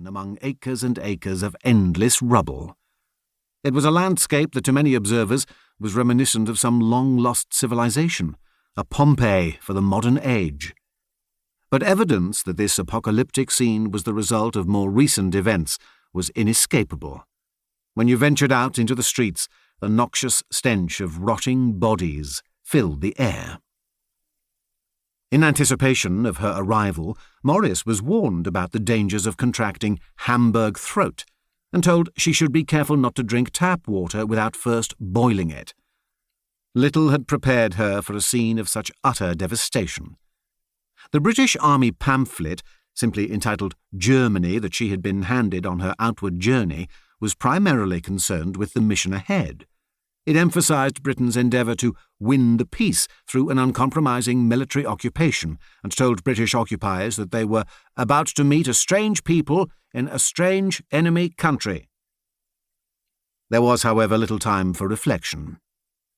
hidden among acres and acres of endless rubble. It was a landscape that to many observers was reminiscent of some long-lost civilization, a Pompeii for the modern age. But evidence that this apocalyptic scene was the result of more recent events was inescapable. When you ventured out into the streets, the noxious stench of rotting bodies filled the air. In anticipation of her arrival, Morris was warned about the dangers of contracting Hamburg throat and told she should be careful not to drink tap water without first boiling it. Little had prepared her for a scene of such utter devastation. The British Army pamphlet, simply entitled Germany, that she had been handed on her outward journey, was primarily concerned with the mission ahead. It emphasized Britain's endeavour to win the peace through an uncompromising military occupation and told British occupiers that they were about to meet a strange people in a strange enemy country. There was, however, little time for reflection.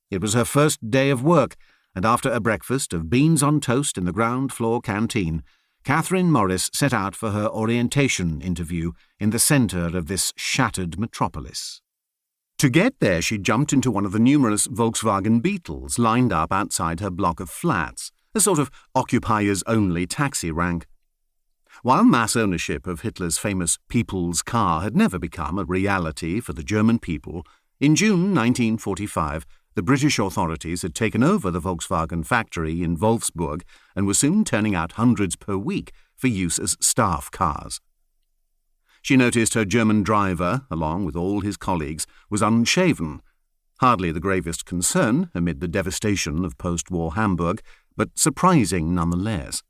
It was her first day of work, and after a breakfast of beans on toast in the ground-floor canteen, Catherine Morris set out for her orientation interview in the centre of this shattered metropolis. To get there, she jumped into one of the numerous Volkswagen Beetles lined up outside her block of flats, a sort of occupiers-only taxi rank. While mass ownership of Hitler's famous People's Car had never become a reality for the German people, in June 1945, the British authorities had taken over the Volkswagen factory in Wolfsburg and were soon turning out hundreds per week for use as staff cars. She noticed her German driver, along with all his colleagues, was unshaven, hardly the gravest concern amid the devastation of post-war Hamburg, but surprising nonetheless.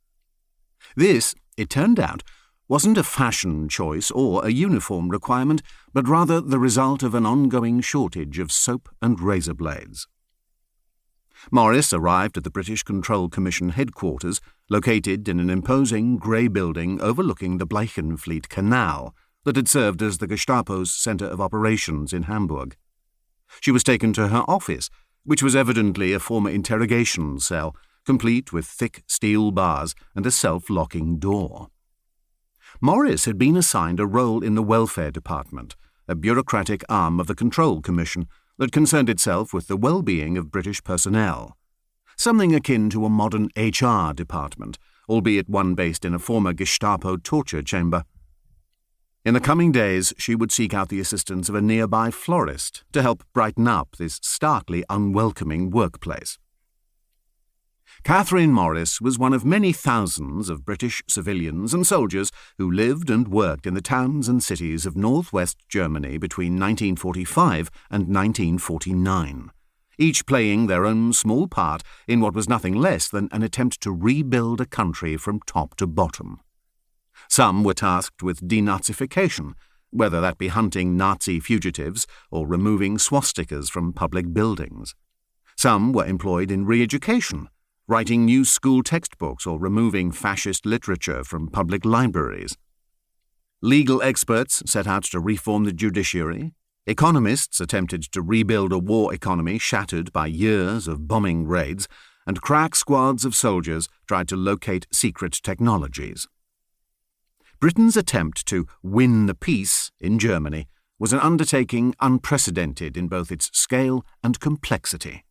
This, it turned out, wasn't a fashion choice or a uniform requirement, but rather the result of an ongoing shortage of soap and razor blades. Morris arrived at the British Control Commission headquarters, located in an imposing grey building overlooking the Bleichenfleet Canal that had served as the Gestapo's centre of operations in Hamburg. She was taken to her office, which was evidently a former interrogation cell, complete with thick steel bars and a self-locking door. Morris had been assigned a role in the Welfare Department, a bureaucratic arm of the Control Commission that concerned itself with the well-being of British personnel, something akin to a modern HR department, albeit one based in a former Gestapo torture chamber. In the coming days, she would seek out the assistance of a nearby florist to help brighten up this starkly unwelcoming workplace. Catherine Morris was one of many thousands of British civilians and soldiers who lived and worked in the towns and cities of northwest Germany between 1945 and 1949, each playing their own small part in what was nothing less than an attempt to rebuild a country from top to bottom. Some were tasked with denazification, whether that be hunting Nazi fugitives or removing swastikas from public buildings. Some were employed in re-education, writing new school textbooks or removing fascist literature from public libraries. Legal experts set out to reform the judiciary. Economists attempted to rebuild a war economy shattered by years of bombing raids, and crack squads of soldiers tried to locate secret technologies. Britain's attempt to win the peace in Germany was an undertaking unprecedented in both its scale and complexity.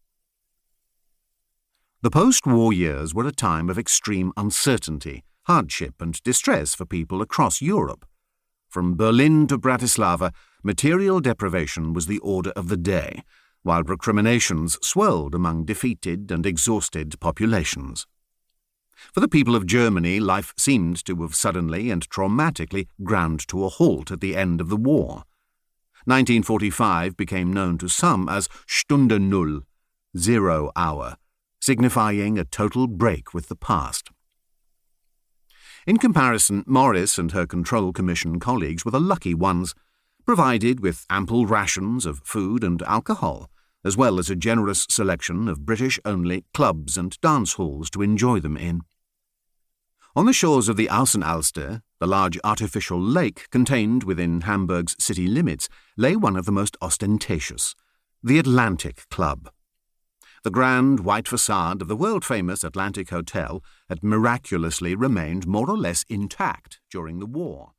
The post-war years were a time of extreme uncertainty, hardship and distress for people across Europe. From Berlin to Bratislava, material deprivation was the order of the day, while recriminations swirled among defeated and exhausted populations. For the people of Germany, life seemed to have suddenly and traumatically ground to a halt at the end of the war. 1945 became known to some as Stunde Null, 0 hour, signifying a total break with the past. In comparison, Morris and her Control Commission colleagues were the lucky ones, provided with ample rations of food and alcohol, as well as a generous selection of British-only clubs and dance halls to enjoy them in. On the shores of the Außenalster, the large artificial lake contained within Hamburg's city limits, lay one of the most ostentatious, the Atlantic Club. The grand white facade of the world-famous Atlantic Hotel had miraculously remained more or less intact during the war.